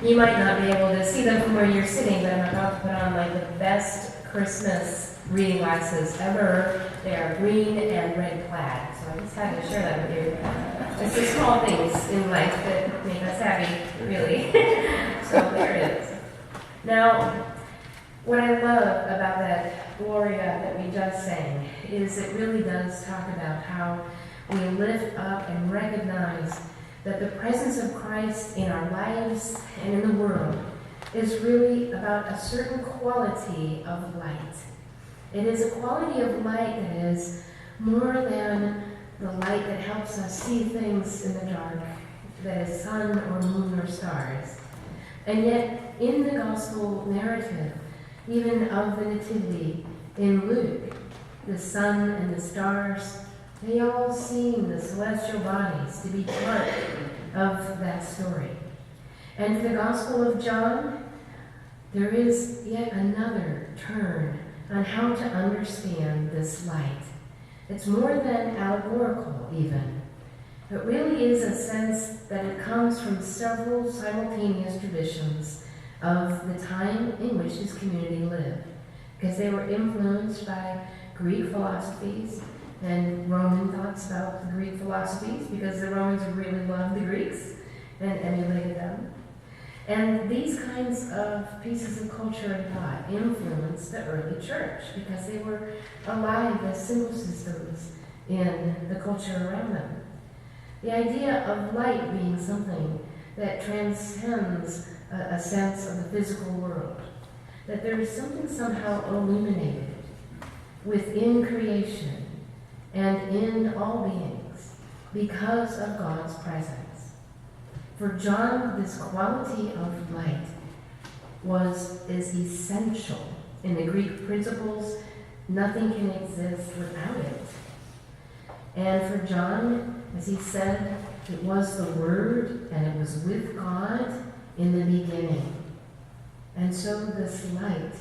You might not be able to see them from where you're sitting, but I'm about to put on like the best Christmas reading glasses ever. They are green and red plaid, so I just had to share that with you. It's the small things in life that make us happy, really. So there it is. Now, what I love about that Gloria that we just sang is it really does talk about how we lift up and recognize that the presence of Christ in our lives and in the world is really about a certain quality of light. It is a quality of light that is more than the light that helps us see things in the dark, that is sun or moon or stars. And yet, in the gospel narrative, even of the Nativity in Luke, the sun and the stars, they all seem the celestial bodies to be part of that story. And for the Gospel of John, there is yet another turn on how to understand this light. It's more than allegorical, even. It really is a sense that it comes from several simultaneous traditions of the time in which this community lived, because they were influenced by Greek philosophies and Roman thoughts about the Greek philosophies, because the Romans really loved the Greeks and emulated them. And these kinds of pieces of culture and thought influenced the early church because they were alive as symbol systems in the culture around them. The idea of light being something that transcends a sense of the physical world, that there is something somehow illuminated within creation and in all beings because of God's presence. For John, this quality of light is essential. In the Greek principles, nothing can exist without it. And for John, as he said, it was the Word and it was with God in the beginning. And so this light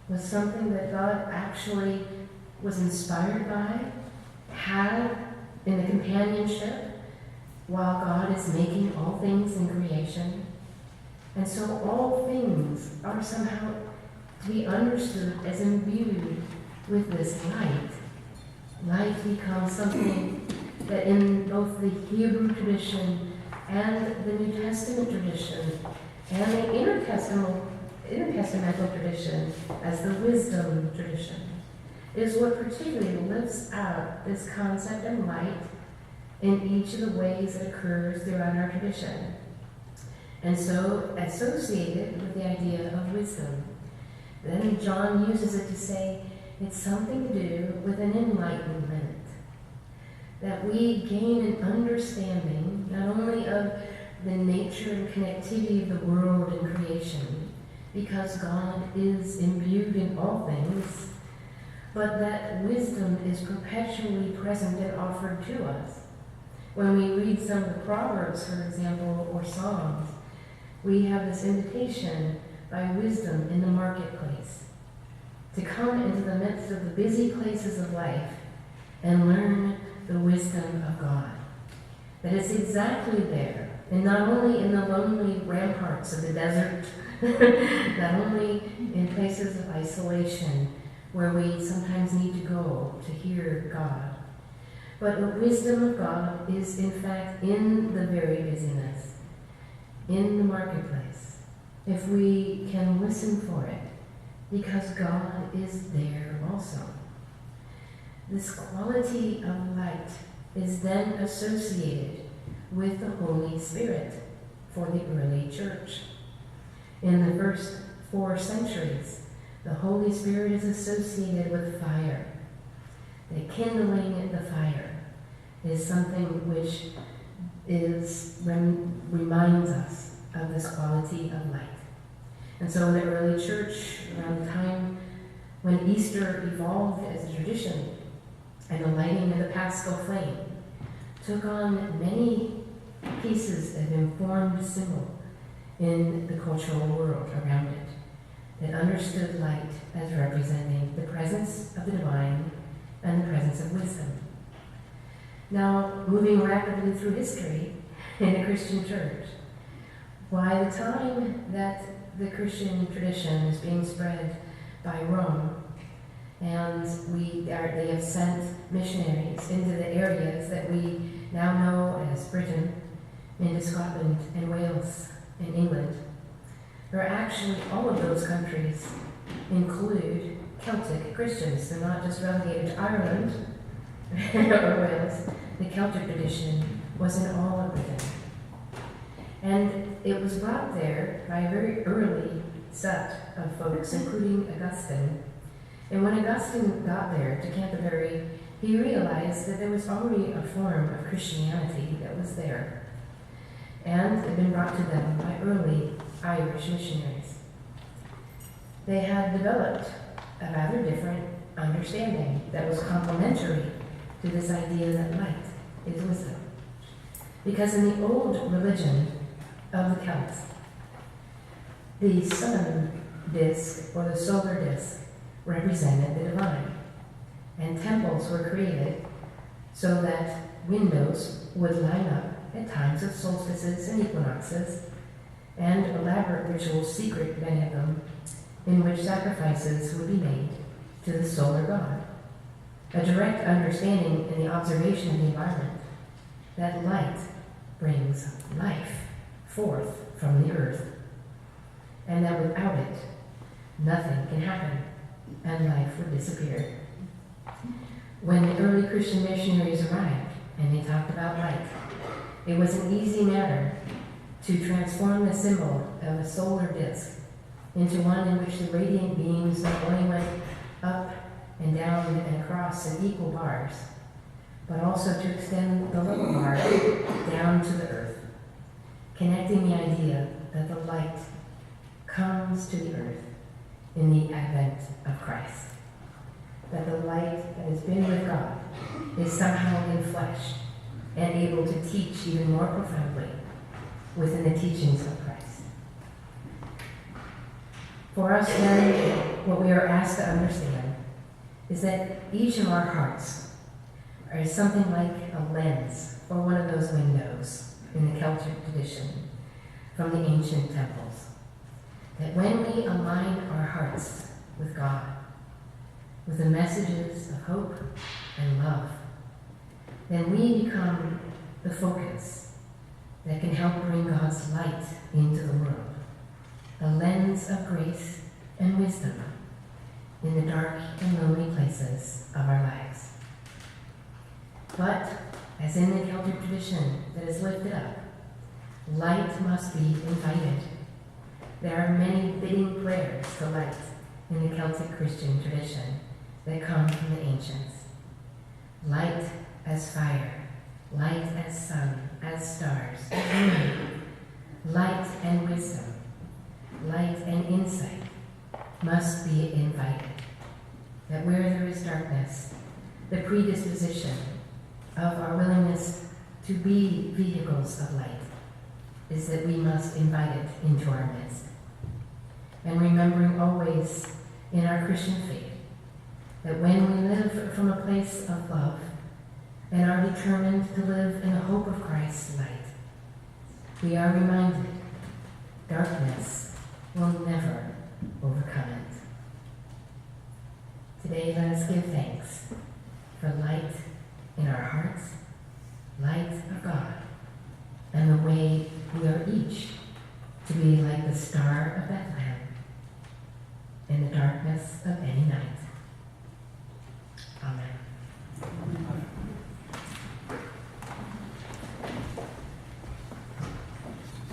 was something that God actually was inspired by, had in the companionship while God is making all things in creation. And so all things are somehow to be understood as imbued with this light. Light becomes something that in both the Hebrew tradition and the New Testament tradition and the intertestamental tradition as the wisdom tradition is what particularly lifts out this concept of light in each of the ways it occurs throughout our tradition. And so associated with the idea of wisdom. Then John uses it to say it's something to do with an enlightenment. That we gain an understanding not only of the nature and connectivity of the world and creation, because God is imbued in all things, but that wisdom is perpetually present and offered to us. When we read some of the Proverbs, for example, or Psalms, we have this invitation by wisdom in the marketplace to come into the midst of the busy places of life and learn the wisdom of God. That it's exactly there, and not only in the lonely ramparts of the desert, not only in places of isolation where we sometimes need to go to hear God, but the wisdom of God is in fact in the very busyness, in the marketplace, if we can listen for it, because God is there also. This quality of light is then associated with the Holy Spirit for the early church. In the first 4 centuries, the Holy Spirit is associated with fire. The kindling the fire is something which reminds us of this quality of light. And so in the early church, around the time when Easter evolved as a tradition, and the lighting of the Paschal flame took on many pieces of informed symbol in the cultural world around it, that understood light as representing the presence of the divine and the presence of wisdom. Now, moving rapidly through history in the Christian church, By the time that the Christian tradition is being spread by Rome, and they have sent missionaries into the areas that we now know as Britain, into Scotland and Wales and England. There are actually, all of those countries include Celtic Christians. They're not just relegated to Ireland or Wales. The Celtic tradition was in all of Britain. And it was brought there by a very early set of folks, including Augustine. And when Augustine got there to Canterbury, he realized that there was already a form of Christianity that was there. And it had been brought to them by early Irish missionaries. They had developed a rather different understanding that was complementary to this idea that light is wisdom. Because in the old religion of the Celts, the sun disk or the solar disk represented the divine, and temples were created so that windows would line up at times of solstices and equinoxes, and elaborate rituals, secret many of them, in which sacrifices would be made to the solar god. A direct understanding in the observation of the environment that light brings life forth from the earth, and that without it, nothing can happen, and life would disappear. When the early Christian missionaries arrived and they talked about light, it was an easy matter to transform the symbol of a solar disk into one in which the radiant beams not only went up and down and across in equal bars, but also to extend the little bar down to the earth, connecting the idea that the light comes to the earth in the advent of Christ. That the light that has been with God is somehow enfleshed and able to teach even more profoundly within the teachings of Christ. For us then, what we are asked to understand is that each of our hearts are something like a lens or one of those windows in the Celtic tradition from the ancient temples. That when we align our hearts with God, with the messages of hope and love, then we become the focus that can help bring God's light into the world, a lens of grace and wisdom in the dark and lonely places of our lives. But, as in the Celtic tradition that is lifted up, light must be invited. There are many bidding prayers to light in the Celtic Christian tradition that come from the ancients. Light as fire, light as sun, as stars, as moon, light and wisdom, light and insight must be invited. That where there is darkness, the predisposition of our willingness to be vehicles of light is that we must invite it into our midst. And remembering always in our Christian faith that when we live from a place of love and are determined to live in the hope of Christ's light, we are reminded darkness will never overcome it. Today, let us give thanks for light in our hearts, light of God, and the way we are each to be like the star of